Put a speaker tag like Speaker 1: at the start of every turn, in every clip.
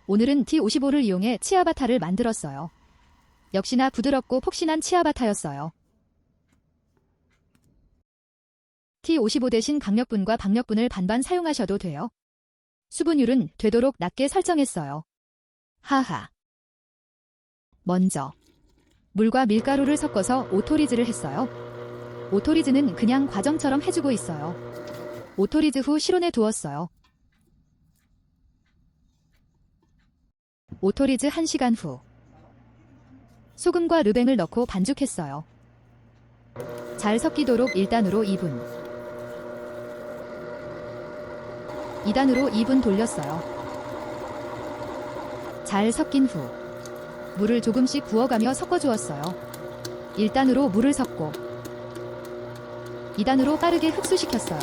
Speaker 1: 오늘은 T55를 이용해 치아바타를 만들었어요. 역시나 부드럽고 폭신한 치아바타였어요. T55 대신 강력분과 박력분을 반반 사용하셔도 돼요. 수분율은 되도록 낮게 설정했어요. 하하. 먼저 물과 밀가루를 섞어서 오토리즈를 했어요. 오토리즈는 그냥 과정처럼 해주고 있어요. 오토리즈 후 실온에 두었어요. 오토리즈 1시간 후 소금과 르뱅을 넣고 반죽했어요. 잘 섞이도록 1단으로 2분, 2단으로 2분 돌렸어요. 잘 섞인 후 물을 조금씩 부어가며 섞어주었어요. 1단으로 물을 섞고 2단으로 빠르게 흡수시켰어요.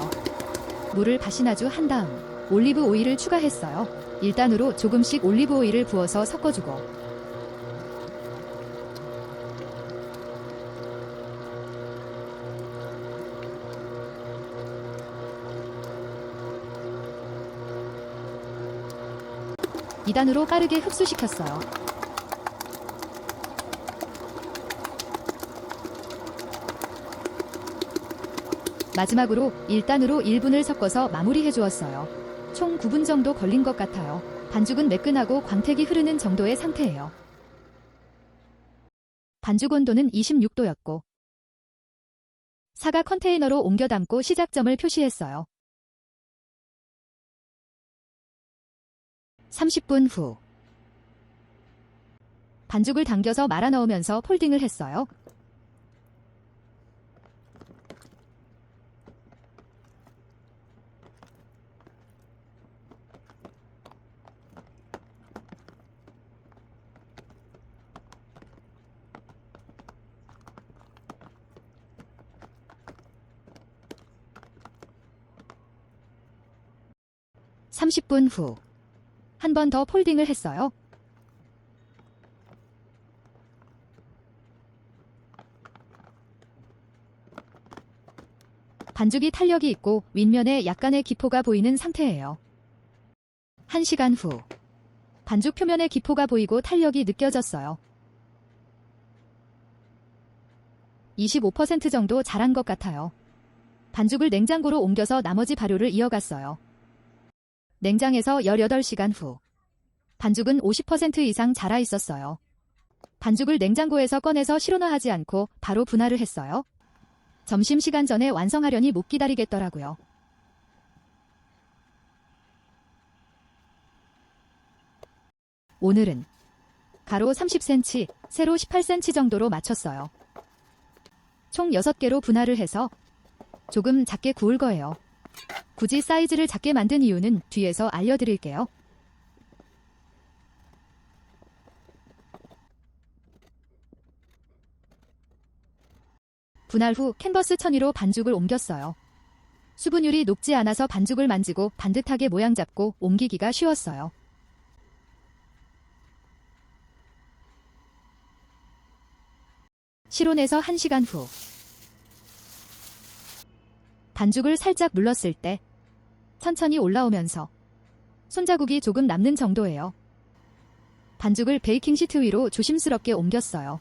Speaker 1: 물을 다시나주 한 다음 올리브 오일을 추가했어요. 1단으로 조금씩 올리브 오일을 부어서 섞어주고 2단으로 빠르게 흡수시켰어요. 마지막으로 1단으로 1분을 섞어서 마무리해 주었어요. 총 9분 정도 걸린 것 같아요. 반죽은 매끈하고 광택이 흐르는 정도의 상태예요. 반죽 온도는 26도였고 사과 컨테이너로 옮겨 담고 시작점을 표시했어요. 30분 후 반죽을 당겨서 말아 넣으면서 폴딩을 했어요. (30분) 후 한 번 더 폴딩을 했어요. 반죽이 탄력이 있고 윗면에 약간의 기포가 보이는 상태예요. 1시간 후 반죽 표면에 기포가 보이고 탄력이 느껴졌어요. 25% 정도 자란 것 같아요. 반죽을 냉장고로 옮겨서 나머지 발효를 이어갔어요. 냉장에서 18시간 후 반죽은 50% 이상 자라 있었어요. 반죽을 냉장고에서 꺼내서 실온화하지 않고 바로 분할을 했어요. 점심시간 전에 완성하려니 못 기다리겠더라고요. 오늘은 가로 30cm, 세로 18cm 정도로 맞췄어요. 총 6개로 분할을 해서 조금 작게 구울 거예요. 굳이 사이즈를 작게 만든 이유는 뒤에서 알려드릴게요. 분할 후 캔버스 천위로 반죽을 옮겼어요. 수분율이 높지 않아서 반죽을 만지고 반듯하게 모양 잡고 옮기기가 쉬웠어요. 실온에서 1시간 후 반죽을 살짝 눌렀을 때 천천히 올라오면서 손자국이 조금 남는 정도예요. 반죽을 베이킹 시트 위로 조심스럽게 옮겼어요.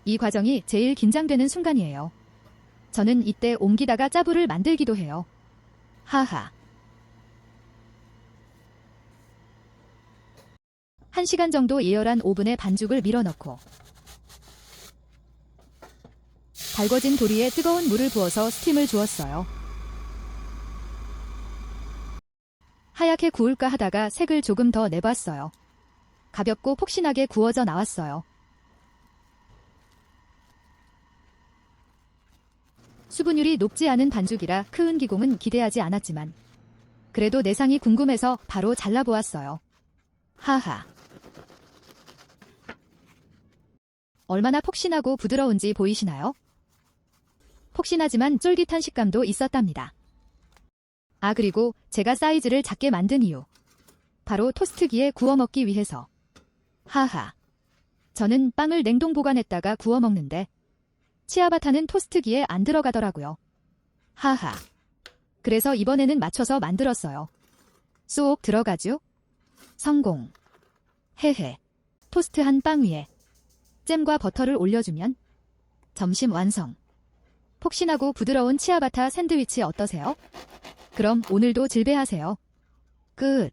Speaker 1: 이 과정이 제일 긴장되는 순간이에요. 저는 이때 옮기다가 짜부를 만들기도 해요. 하하. 1시간 정도 예열한 오븐에 반죽을 밀어넣고 달궈진 도리에 뜨거운 물을 부어서 스팀을 주었어요. 하얗게 구울까 하다가 색을 조금 더 내봤어요. 가볍고 폭신하게 구워져 나왔어요. 수분율이 높지 않은 반죽이라 크은 기공은 기대하지 않았지만 그래도 내상이 궁금해서 바로 잘라보았어요. 하하. 얼마나 폭신하고 부드러운지 보이시나요? 폭신하지만 쫄깃한 식감도 있었답니다. 아, 그리고 제가 사이즈를 작게 만든 이유. 바로 토스트기에 구워 먹기 위해서. 하하. 저는 빵을 냉동 보관했다가 구워 먹는데 치아바타는 토스트기에 안 들어가더라고요. 하하. 그래서 이번에는 맞춰서 만들었어요. 쏙 들어가죠? 성공. 헤헤. 토스트한 빵 위에 잼과 버터를 올려주면 점심 완성. 폭신하고 부드러운 치아바타 샌드위치 어떠세요? 그럼 오늘도 질배하세요. 끝.